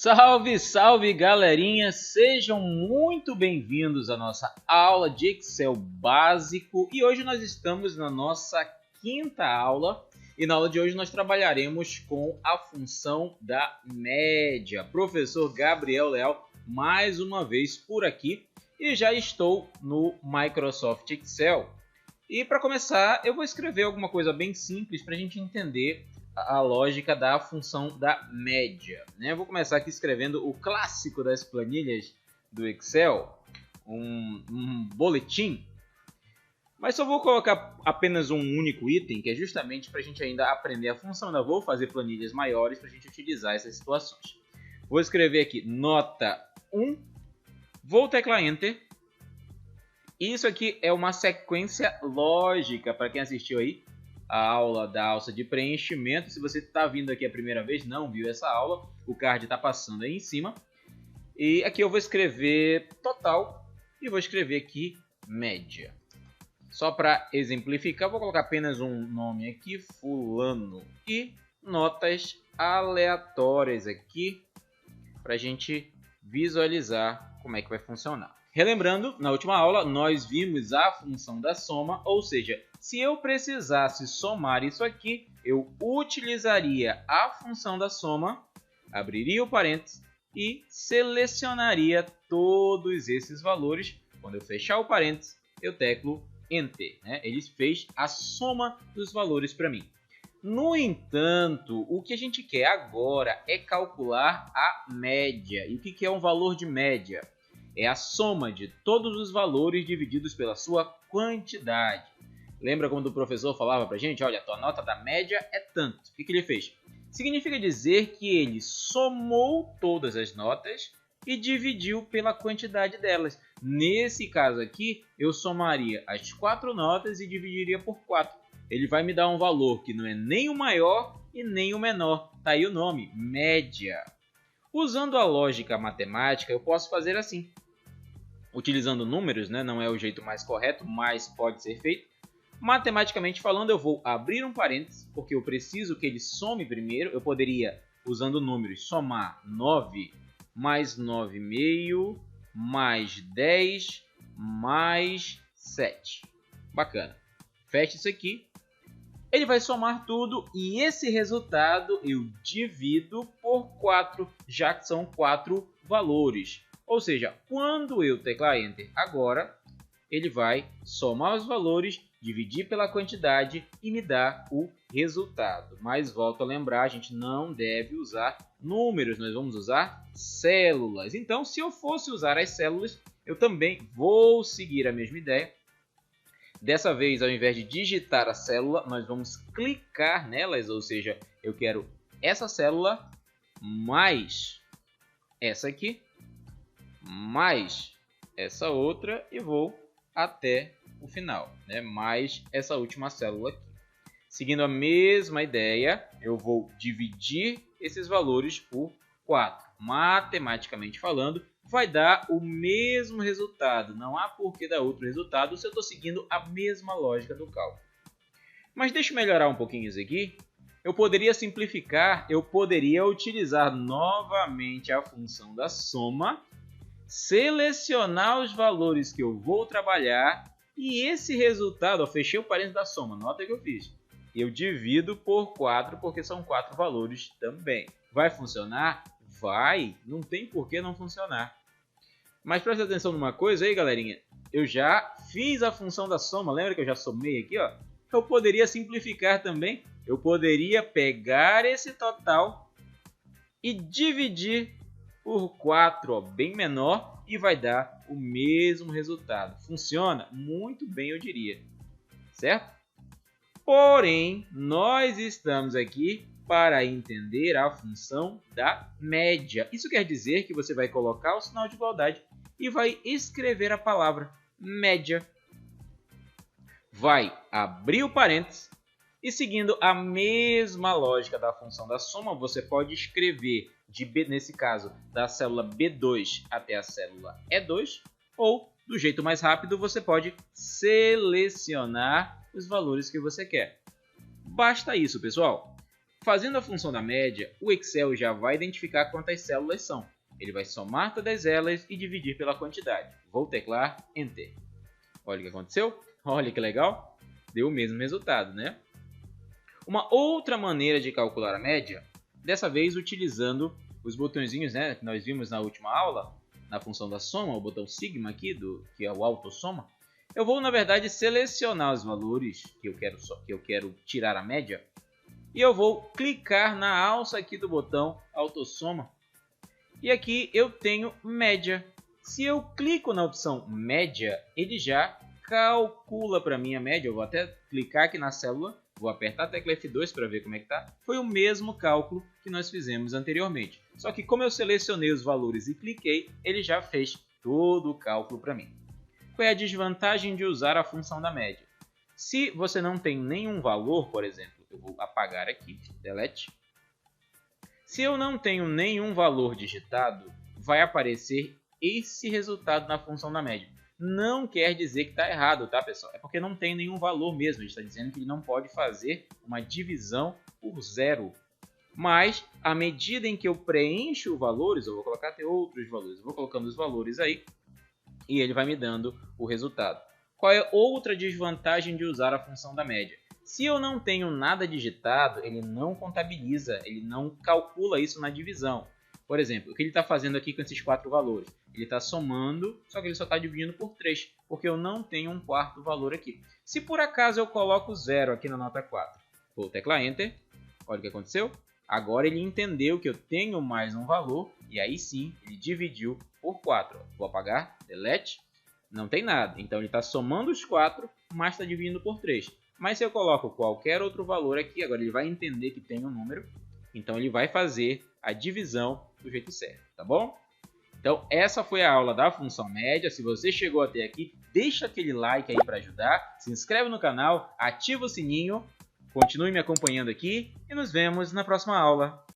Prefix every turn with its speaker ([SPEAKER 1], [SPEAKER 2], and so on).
[SPEAKER 1] Salve, salve galerinha! Sejam muito bem-vindos à nossa aula de Excel básico e hoje nós estamos na nossa quinta aula e na aula de hoje nós trabalharemos com a função da média. Professor Gabriel Leal mais uma vez por aqui e já estou no Microsoft Excel. E para começar eu vou escrever alguma coisa bem simples para a gente entender a lógica da função da média, né? Eu vou começar aqui escrevendo o clássico das planilhas do Excel, um boletim, mas só vou colocar apenas um único item, que é justamente para a gente ainda aprender a função. Ainda vou fazer planilhas maiores para a gente utilizar essas situações. Vou escrever aqui nota 1, vou teclar Enter. Isso aqui é uma sequência lógica para quem assistiu aí a aula da alça de preenchimento. Se você está vindo aqui a primeira vez, não viu essa aula, o card está passando aí em cima. E aqui eu vou escrever total e vou escrever aqui média. Só para exemplificar, vou colocar apenas um nome aqui, fulano, e notas aleatórias aqui para a gente visualizar como é que vai funcionar. Relembrando, na última aula nós vimos a função da soma, ou seja, se eu precisasse somar isso aqui, eu utilizaria a função da soma, abriria o parênteses e selecionaria todos esses valores. Quando eu fechar o parênteses, eu teclo Enter, né? Ele fez a soma dos valores para mim. No entanto, o que a gente quer agora é calcular a média. E o que é um valor de média? É a soma de todos os valores divididos pela sua quantidade. Lembra quando o professor falava para a gente, olha, a tua nota da média é tanto. O que ele fez? Significa dizer que ele somou todas as notas e dividiu pela quantidade delas. Nesse caso aqui, eu somaria as 4 notas e dividiria por 4. Ele vai me dar um valor que não é nem o maior e nem o menor. Está aí o nome, média. Usando a lógica matemática, eu posso fazer assim. Utilizando números, né? Não é o jeito mais correto, mas pode ser feito. Matematicamente falando, eu vou abrir um parênteses, porque eu preciso que ele some primeiro. Eu poderia, usando números, somar 9 mais 9,5 mais 10 mais 7. Bacana. Fecha isso aqui. Ele vai somar tudo e esse resultado eu divido por 4, já que são 4 valores. Ou seja, quando eu teclar Enter agora, ele vai somar os valores, dividir pela quantidade e me dar o resultado. Mas volto a lembrar, a gente não deve usar números, nós vamos usar células. Então, se eu fosse usar as células, eu também vou seguir a mesma ideia. Dessa vez, ao invés de digitar a célula, nós vamos clicar nelas, ou seja, eu quero essa célula mais essa aqui, mais essa outra e vou até o final, né? Mais essa última célula aqui. Seguindo a mesma ideia, eu vou dividir esses valores por 4. Matematicamente falando, vai dar o mesmo resultado. Não há por que dar outro resultado se eu estou seguindo a mesma lógica do cálculo. Mas deixa eu melhorar um pouquinho isso aqui. Eu poderia simplificar, eu poderia utilizar novamente a função da soma, selecionar os valores que eu vou trabalhar e esse resultado, eu fechei o parênteses da soma, nota que eu fiz. Eu divido por 4 porque são 4 valores também. Vai funcionar? Vai, não tem por que não funcionar. Mas preste atenção numa coisa aí, galerinha. Eu já fiz a função da soma, lembra que eu já somei aqui, ó? Eu poderia simplificar também. Eu poderia pegar esse total e dividir por 4, ó, bem menor, e vai dar o mesmo resultado. Funciona muito bem, eu diria. Certo? Porém, nós estamos aqui para entender a função da média. Isso quer dizer que você vai colocar o sinal de igualdade e vai escrever a palavra média. Vai abrir o parênteses e seguindo a mesma lógica da função da soma, você pode escrever, nesse caso, da célula B2 até a célula E2, ou, do jeito mais rápido, você pode selecionar os valores que você quer. Basta isso, pessoal. Fazendo a função da média, o Excel já vai identificar quantas células são. Ele vai somar todas elas e dividir pela quantidade. Vou teclar Enter. Olha o que aconteceu. Olha que legal. Deu o mesmo resultado, né? Uma outra maneira de calcular a média, dessa vez utilizando os botõezinhos, né, que nós vimos na última aula, na função da soma, o botão sigma aqui, que é o autossoma. Eu vou, na verdade, selecionar os valores que eu quero tirar a média. E eu vou clicar na alça aqui do botão autossoma. E aqui eu tenho média. Se eu clico na opção média, ele já calcula para mim a média. Eu vou até clicar aqui na célula, vou apertar a tecla F2 para ver como é que está. Foi o mesmo cálculo que nós fizemos anteriormente. Só que como eu selecionei os valores e cliquei, ele já fez todo o cálculo para mim. Qual é a desvantagem de usar a função da média? Se você não tem nenhum valor, por exemplo, eu vou apagar aqui, delete. Se eu não tenho nenhum valor digitado, vai aparecer esse resultado na função da média. Não quer dizer que está errado, tá, pessoal? É porque não tem nenhum valor mesmo. A gente está dizendo que ele não pode fazer uma divisão por zero. Mas, à medida em que eu preencho os valores, eu vou colocar até outros valores. Eu vou colocando os valores aí e ele vai me dando o resultado. Qual é outra desvantagem de usar a função da média? Se eu não tenho nada digitado, ele não contabiliza, ele não calcula isso na divisão. Por exemplo, o que ele está fazendo aqui com esses 4 valores? Ele está somando, só que ele só está dividindo por 3, porque eu não tenho um quarto valor aqui. Se por acaso eu coloco 0 aqui na nota 4, vou teclar Enter, olha o que aconteceu. Agora ele entendeu que eu tenho mais um valor, e aí sim, ele dividiu por 4. Vou apagar, delete, não tem nada. Então ele está somando os 4, mas está dividindo por 3. Mas se eu coloco qualquer outro valor aqui, agora ele vai entender que tem um número, então ele vai fazer a divisão do jeito certo, tá bom? Então essa foi a aula da função média. Se você chegou até aqui, deixa aquele like aí para ajudar, se inscreve no canal, ativa o sininho, continue me acompanhando aqui e nos vemos na próxima aula.